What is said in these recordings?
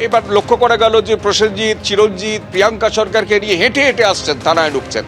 এবার লক্ষ্য করা গেল যে প্রসেনজিৎ, চিরঞ্জিত, প্রিয়াঙ্কা সরকারকে নিয়ে হেঁটে হেঁটে আসছেন, থানায় ঢুকছেন।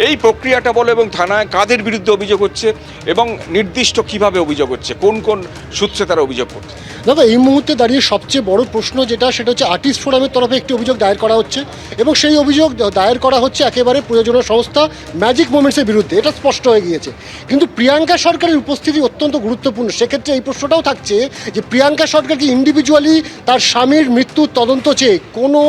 এই প্রক্রিয়াটা বলো, এবং থানায় কাদের বিরুদ্ধে অভিযোগ হচ্ছে এবং নির্দিষ্ট কিভাবে অভিযোগ হচ্ছে, কোন কোন সূত্রে তারা অভিযোগ করছে? দাদা, এই মুহূর্তে দাঁড়িয়ে সবচেয়ে বড় প্রশ্ন সেটা হচ্ছে আর্টিস্ট ফোরামের তরফে একটি অভিযোগ দায়ের করা হচ্ছে, এবং সেই অভিযোগ দায়ের করা হচ্ছে একেবারে প্রয়োজনীয় সংস্থা ম্যাজিক মোমেন্টসের বিরুদ্ধে। এটা স্পষ্ট হয়ে গিয়েছে। কিন্তু প্রিয়াঙ্কা সরকারের উপস্থিতি অত্যন্ত গুরুত্বপূর্ণ। সেক্ষেত্রে এই প্রশ্নটাও থাকছে যে প্রিয়াঙ্কা সরকার কি ইন্ডিভিজুয়ালি তার স্বামীর মৃত্যুর তদন্ত চেয়ে কোনো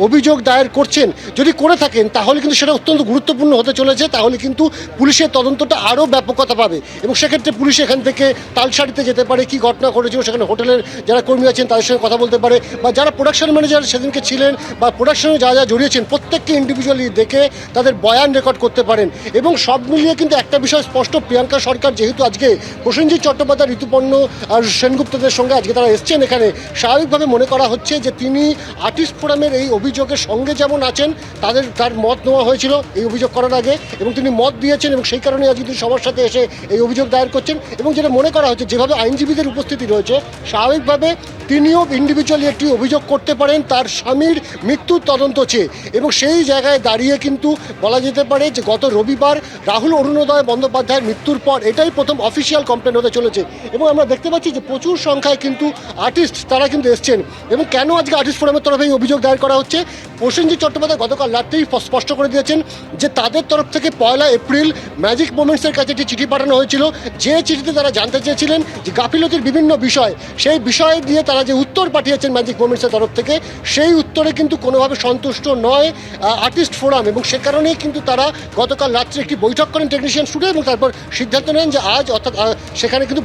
অভিযোগ দায়ের করছেন? যদি করে থাকেন তাহলে কিন্তু সেটা অত্যন্ত গুরুত্বপূর্ণ হতে চলেছে। তাহলে কিন্তু পুলিশের তদন্তটা আরও ব্যাপকতা পাবে, এবং সেক্ষেত্রে পুলিশ এখান থেকে তালসারিতে যেতে পারে, কি ঘটনা ঘটেছিল সেখানে হোটেলের যারা কর্মী আছেন তাদের সঙ্গে কথা বলতে পারে, বা যারা প্রোডাকশন ম্যানেজার সেদিনকে ছিলেন বা প্রোডাকশনে যা যা জড়িয়েছেন প্রত্যেককে ইন্ডিভিজুয়ালি দেখে তাদের বয়ান রেকর্ড করতে পারেন। এবং সব মিলিয়ে কিন্তু একটা বিষয় স্পষ্ট, প্রিয়াঙ্কা সরকার যেহেতু আজকে প্রসেনজিৎ চট্টোপাধ্যায়, ঋতুপর্ণ আর সেনগুপ্তদের সঙ্গে আজকে তারা এসছেন এখানে, স্বাভাবিকভাবে মনে করা হচ্ছে যে তিনি আর্টিস্ট ফোরামের এই অভিযোগের সঙ্গে যেমন আছেন, তার মত নেওয়া হয়েছিল এই অভিযোগ করার আগে, এবং তিনি মত দিয়েছেন, এবং সেই কারণে আজকে তিনি সবার সাথে এসে এই অভিযোগ দায়ের করছেন। এবং যেটা মনে করা হচ্ছে যেভাবে আইনজীবীদের উপস্থিতি রয়েছে, স্বাভাবিকভাবে তিনিও ইন্ডিভিজুয়ালি একটি অভিযোগ করতে পারেন তার স্বামীর মৃত্যুর তদন্ত চেয়ে। এবং সেই জায়গায় দাঁড়িয়ে কিন্তু বলা যেতে পারে যে গত রবিবার রাহুল অরুণোদয় বন্দ্যোপাধ্যায়ের মৃত্যুর পর এটাই প্রথম অফিসিয়াল কমপ্লেন হতে চলেছে। এবং আমরা দেখতে পাচ্ছি যে প্রচুর সংখ্যায় কিন্তু আর্টিস্ট তারা কিন্তু এসছেন। এবং কেন আজকে আর্টিস্ট ফোরামের তরফে এই অভিযোগ দায়ের করা হচ্ছে, প্রসেনজিৎ চট্টোপাধ্যায় গতকাল রাত্রেই স্পষ্ট করে দিয়েছেন যে তাদের তরফ থেকে 1 এপ্রিল ম্যাজিক মোমেন্টসের কাছে একটি চিঠি পাঠানো হয়েছিল, যে চিঠিতে তারা জানতে চেয়েছিলেন যে গাফিলতির বিভিন্ন বিষয়, সেই বিষয় দিয়ে তারা যে উত্তর পাঠিয়েছেন ম্যাজিক মোমেন্টসের তরফ থেকে, সেই উত্তরে কিন্তু কোনোভাবে সন্তুষ্ট নয় আর্টিস্ট ফোরাম। এবং সে কারণেই কিন্তু তারা গতকাল রাত্রে একটি বৈঠক করেন টেকনিশিয়ান স্টুডিও, এবং তারপর সিদ্ধান্ত নেন যে আজ অর্থাৎ সেখানে কিন্তু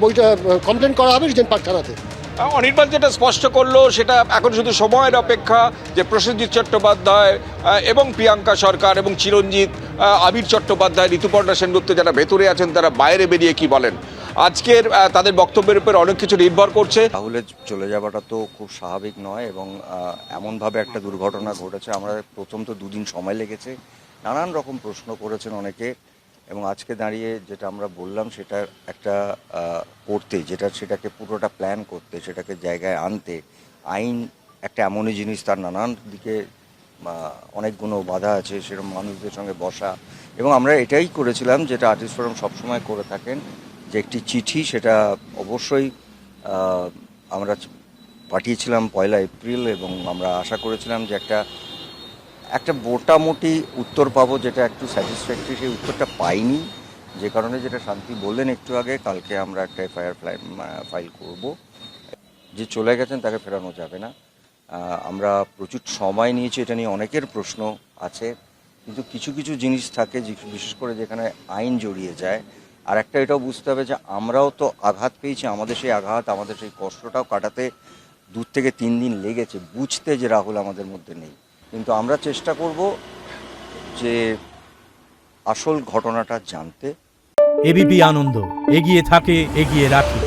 কমপ্লেন করা হবে রিজেন্ট পার্ক থানাতে। অনির্বাণ যেটা স্পষ্ট করলো সেটা এখন শুধু সময়ের অপেক্ষা যে প্রসেনজিৎ চট্টোপাধ্যায় এবং প্রিয়াঙ্কা সরকার এবং চিরঞ্জিত, আবির চট্টোপাধ্যায়, ঋতুপর্ণা সেনগুপ্ত যারা ভেতরে আছেন তারা বাইরে বেরিয়ে কি বলেন। আজকের তাদের বক্তব্যের উপর অনেক কিছু নির্ভর করছে। রাহুলের চলে যাওয়াটা তো খুব স্বাভাবিক নয়, এবং এমনভাবে একটা দুর্ঘটনা ঘটেছে, আমরা প্রথম তো 2 দিন সময় লেগেছে, নানান রকম প্রশ্ন করেছেন অনেকে, এবং আজকে দাঁড়িয়ে যেটা আমরা বললাম সেটা একটা করতে, সেটাকে পুরোটা প্ল্যান করতে, সেটাকে জায়গায় আনতে, আইন একটা এমনই জিনিস, তার নানান দিকে অনেকগুলো বাধা আছে, সেরকম মানুষদের সঙ্গে বসা। এবং আমরা এটাই করেছিলাম যেটা আর্টিস্ট ফোরাম সবসময় করে থাকেন, যে একটি চিঠি, সেটা অবশ্যই আমরা পাঠিয়েছিলাম 1 এপ্রিল, এবং আমরা আশা করেছিলাম যে একটা মোটামুটি উত্তর পাবো, যেটা একটু স্যাটিসফ্যাক্টরি। সেই উত্তরটা পাইনি, যে কারণে যেটা শান্তি বললেন একটু আগে, কালকে আমরা একটা এফআইআর ফাইল করব। যে চলে গেছেন তাকে ফেরানো যাবে না। আমরা প্রচুর সময় নিয়েছি, এটা নিয়ে অনেকের প্রশ্ন আছে, কিন্তু কিছু কিছু জিনিস থাকে বিশেষ করে যেখানে আইন জড়িয়ে যায়। আর একটা এটাও বুঝতে হবে যে আমরাও তো আঘাত পেয়েছি, আমাদের সেই আঘাত, আমাদের সেই কষ্টটাও কাটাতে 2 থেকে 3 দিন লেগেছে, বুঝতে যে রাহুল আমাদের মধ্যে নেই। কিন্তু আমরা চেষ্টা করব যে আসল ঘটনাটা জানতে। এবিপি আনন্দ এগিয়ে থাকে, এগিয়ে রাখে।